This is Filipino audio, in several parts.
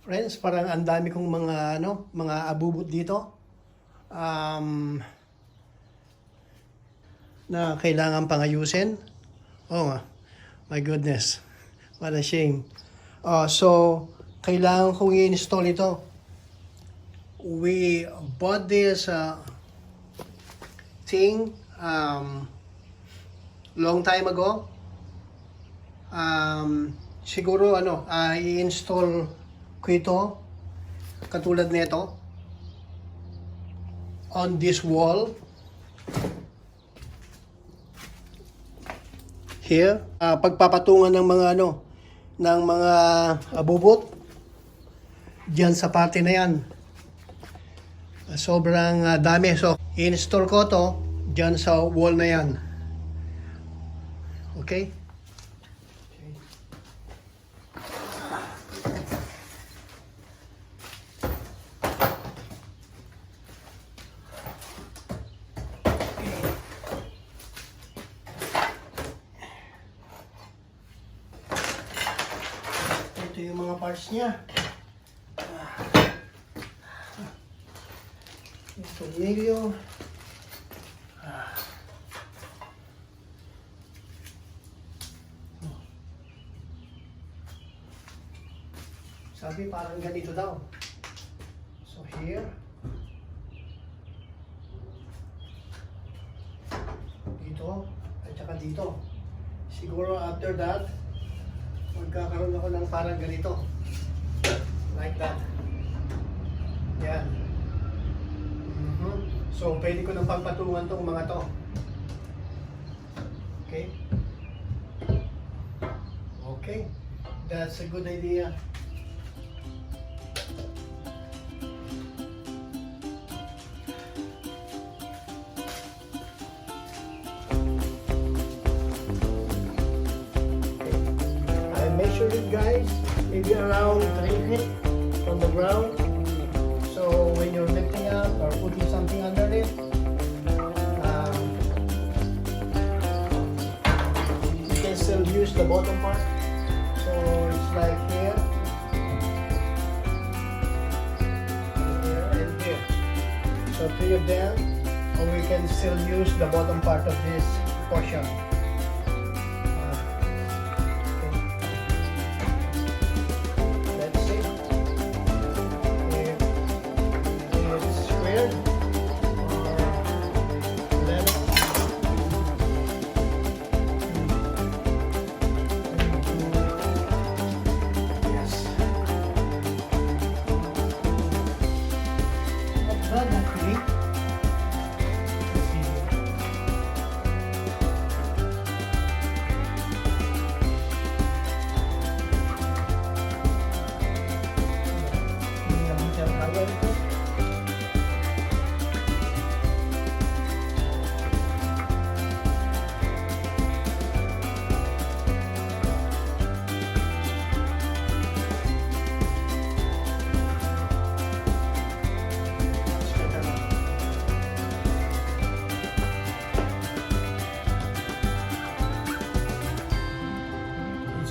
Friends, parang ang dami kong mga abubot dito. Na kailangan pang ayusin. Oh, my goodness. What a shame. So, kailangan kong i-install ito. We bought this thing long time ago. Siguro i-install ko ito katulad nito on this wall here. Pagpapatungan ng mga abubot diyan sa parte na yan. Sobrang dami. So, i-install ko to diyan sa wall na yan. Okay? Ito yung mga parts niya. Yung tornilyo. Sabi parang ganito daw. So here. Dito. At saka dito. Siguro after that, magkakaroon ako ng parang ganito. Like that. Yan. So, pwede ko nang pagpatungan tong mga to. Okay? Okay. That's a good idea. Measure it, guys, maybe around 3 feet from the ground. So when you're lifting up or putting something under it, you can still use the bottom part. So it's like here, and here. So 3 of them, or we can still use the bottom part of this portion.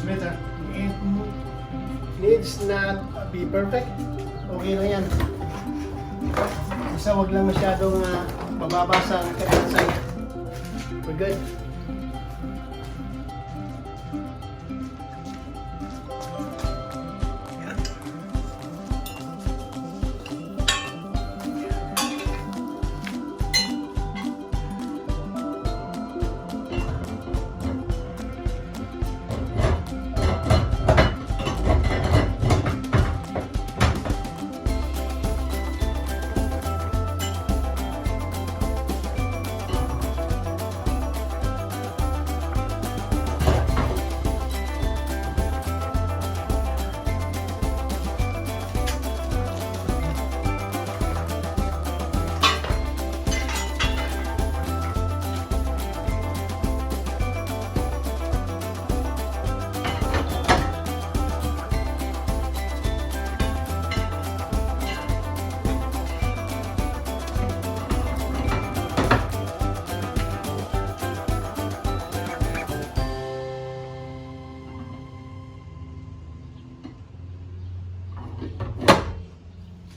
Better. It needs not be perfect. Okay lang yan. Basta wag lang masyadong mababasa ang kanyang side. We're good.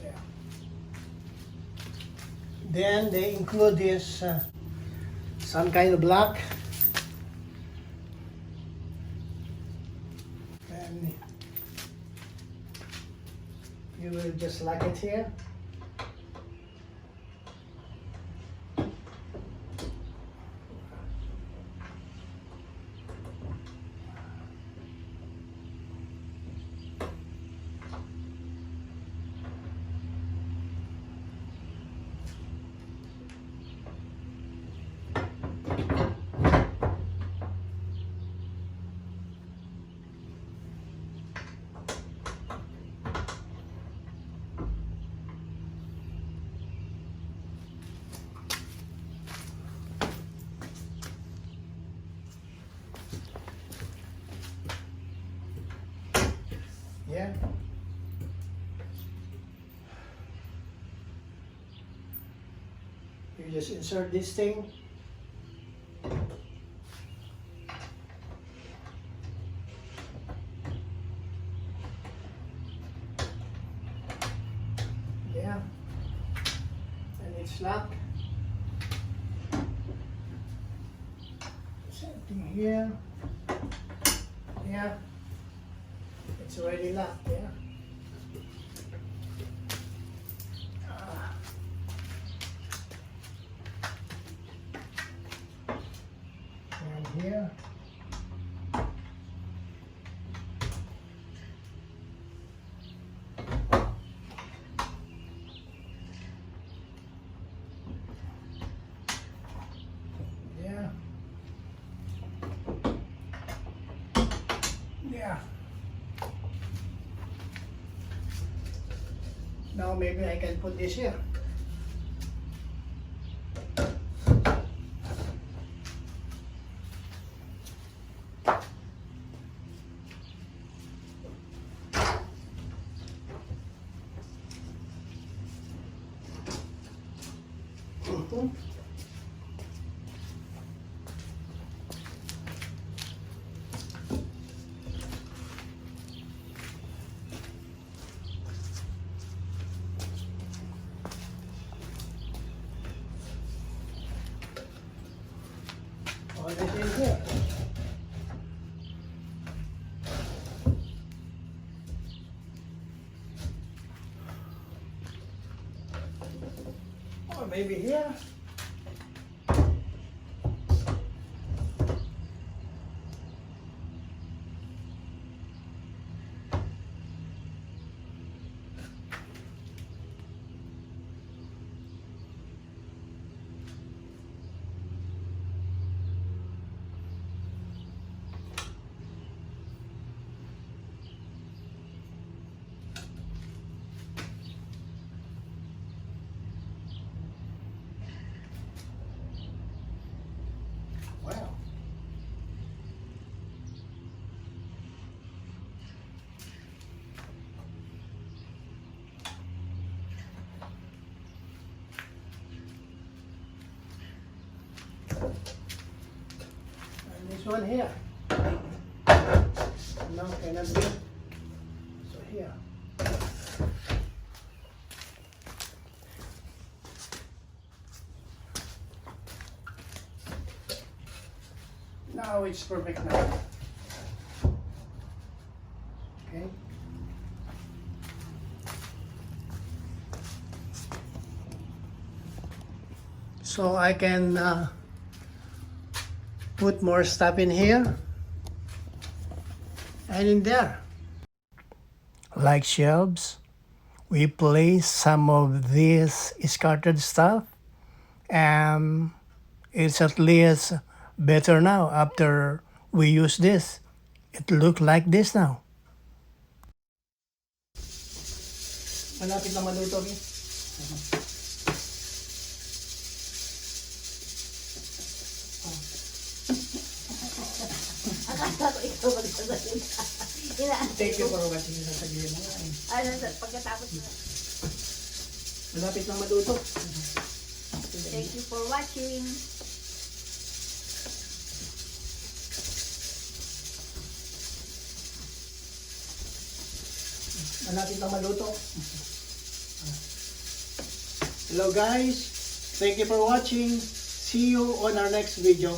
Yeah. Then they include this some kind of block. And you will just lock it here. Yeah. You just insert this thing. Yeah. And it's locked. Same thing here. Yeah. It's already locked, yeah. And here. Yeah. Yeah. Now maybe I can put this here. All this in here. Or maybe here. Wow. And this one here. No, cannot be. So here. Now it's perfect now. Okay. So I can put more stuff in here and in there. Like shelves, we place some of this scattered stuff, and it's at least better now after we use this. It look like this now. Malapit na maluto, okay? Akala ko ikaw magsasalita. Thank you for watching. Sasabihin mo nga eh. Ano, pagkatapos na. Malapit na maluto. Thank you for watching. Malapit na maluto. Hello guys. Thank you for watching. See you on our next video.